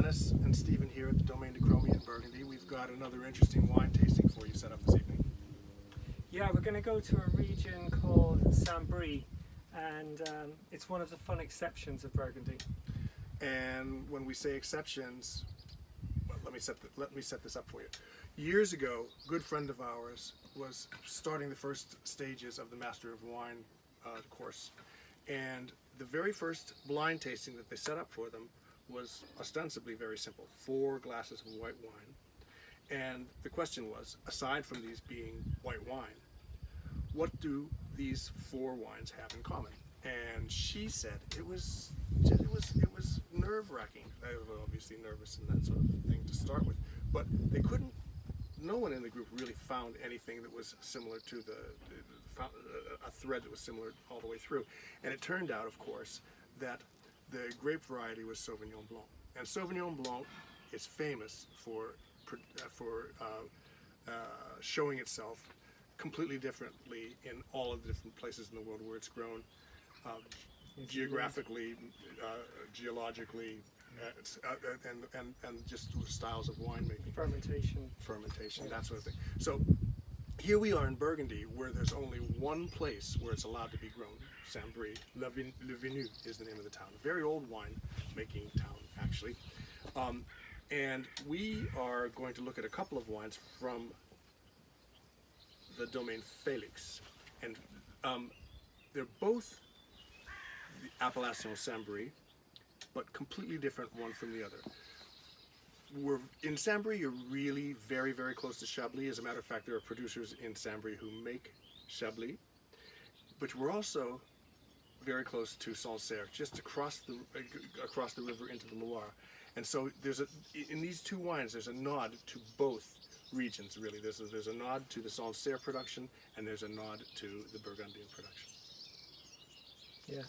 Dennis and Stephen here at the Domaine in Burgundy. We've got another interesting wine tasting for you set up this evening. Yeah, we're going to go to a region called Saint Bris, and it's one of the fun exceptions of Burgundy. And when we say exceptions, well, let me set this up for you. Years ago, a good friend of ours was starting the first stages of the Master of Wine course, and the very first blind tasting that they set up for them was ostensibly very simple: 4 glasses of white wine. And the question was, aside from these being white wine, what do these 4 wines have in common? And she said it was nerve-wracking. I was obviously nervous and that sort of thing to start with, but they couldn't. No one in the group really found anything that was similar to a thread that was similar all the way through. And it turned out, of course, that the grape variety was Sauvignon Blanc, and Sauvignon Blanc is famous for showing itself completely differently in all of the different places in the world where it's grown, geographically, geologically, and just styles of winemaking, fermentation, that sort of thing. So here we are in Burgundy, where there's only one place where it's allowed to be grown, Saint Bris. Le Vinu is the name of the town. A very old wine-making town, actually. And we are going to look at a couple of wines from the Domaine Felix. And they're both the Appellation Saint Bris, but completely different one from the other. In Saint Bris, you're really very, very close to Chablis. As a matter of fact, there are producers in Saint Bris who make Chablis. But we're also very close to Sancerre, just across the river into the Loire. And so in these 2 wines, there's a nod to both regions, really. There's a nod to the Sancerre production, and there's a nod to the Burgundian production. Yeah,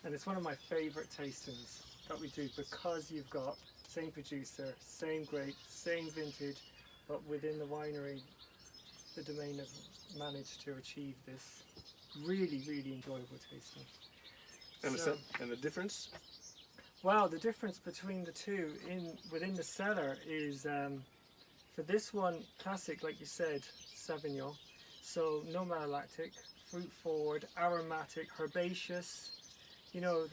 and it's one of my favorite tastings that we do, because you've got same producer, same grape, same vintage, but within the winery, the Domaine have managed to achieve this really, really enjoyable tasting. And the difference? Well, the difference between the two within the cellar is, for this one, classic, like you said, Sauvignon, so no malolactic, fruit forward, aromatic, herbaceous. You know,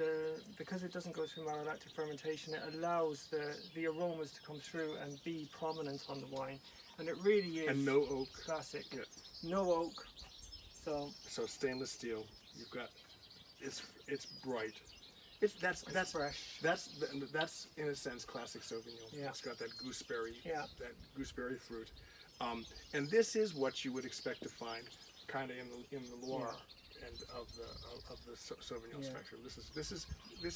because it doesn't go through malolactic fermentation, it allows the aromas to come through and be prominent on the wine, and it really is. And no oak. Classic. Yeah. No oak. So stainless steel. You've got it's bright. That's fresh. That's in a sense classic Sauvignon. Yeah. It's got that gooseberry. Yeah. That gooseberry fruit. And this is what you would expect to find kind of in the Loire. Yeah. And of the Sauvignon Yeah. spectrum. This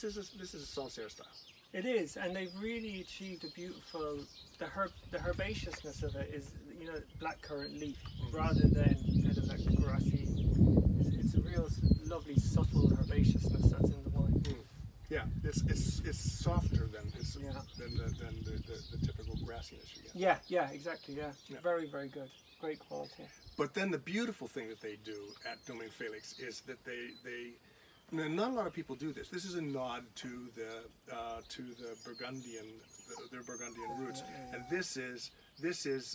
is a Sancerre style. It is, and they've really achieved a beautiful. The herbaceousness of it is, you know, blackcurrant leaf rather than kind of like grassy. It's a real lovely subtle herbaceousness that's in the wine. Yeah, it's softer than the typical grassiness you get. Yeah, exactly. Yeah, very, very good, great quality. But then the beautiful thing that they do at Domaine Felix is that not a lot of people do this. This is a nod to the Burgundian, their Burgundian roots, and this is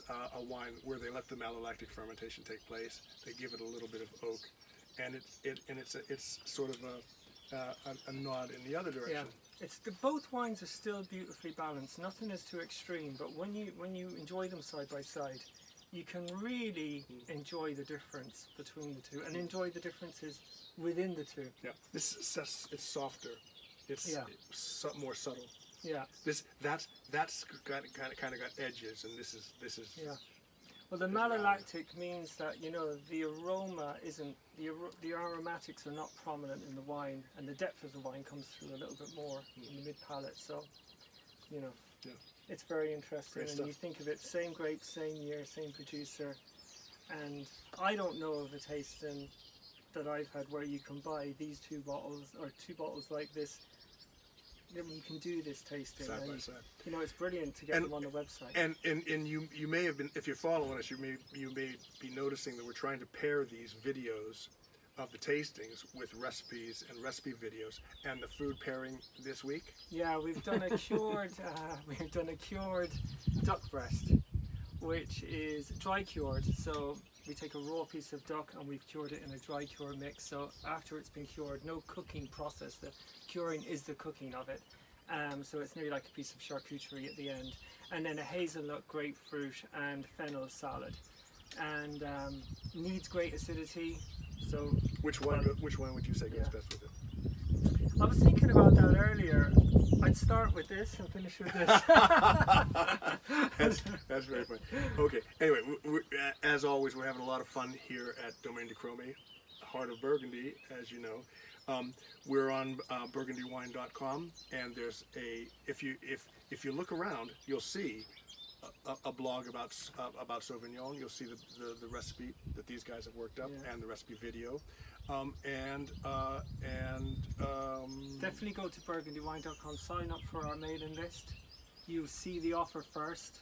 a wine where they let the malolactic fermentation take place. They give it a little bit of oak, and it's sort of a nod in the other direction. Yeah, both wines are still beautifully balanced. Nothing is too extreme, but when you enjoy them side by side, you can really enjoy the difference between the two, and enjoy the differences within the two. Yeah, it's softer. It's more subtle. Yeah. That's kind of got edges, and this is. Yeah. Well, the malolactic means that, you know, the aroma isn't the aromatics are not prominent in the wine, and the depth of the wine comes through a little bit more in the mid palate. So, you know. Yeah. It's very interesting, Great and stuff. you think of it, same grape, same year, same producer, and I don't know of a tasting that I've had where you can buy these 2 bottles, or 2 bottles like this. You can do this tasting. Side by side. You know, it's brilliant to get them on the website. And you may have been, if you're following us, you may be noticing that we're trying to pair these videos of the tastings with recipes and recipe videos and the food pairing this week. Yeah, we've done a cured duck breast, which is dry cured. So we take a raw piece of duck and we've cured it in a dry cure mix. So after it's been cured, no cooking process. The curing is the cooking of it. So it's nearly like a piece of charcuterie at the end. And then a hazelnut, grapefruit and fennel salad. And needs great acidity. So Which one would you say goes best with it? I was thinking about that earlier. I'd start with this and finish with this. That's very funny. Okay. Anyway, as always, we're having a lot of fun here at Domaine de Cromé, heart of Burgundy, as you know. We're on burgundywine.com, and there's if you look around, you'll see a blog about Sauvignon. You'll see the recipe that these guys have worked up and the recipe video. Definitely go to burgundywine.com, sign up for our mailing list. You'll see the offer first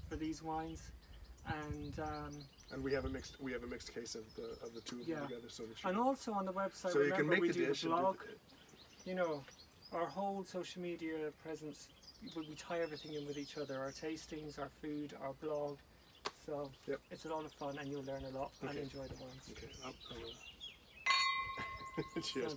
for these wines, and we have a mixed case of the two of them together. So that and also on the website, so remember, you can make we the do dish the blog. You know, our whole social media presence, we tie everything in with each other. Our tastings, our food, our blog. So it's a lot of fun, and you'll learn a lot and enjoy the wines. Okay. Cheers.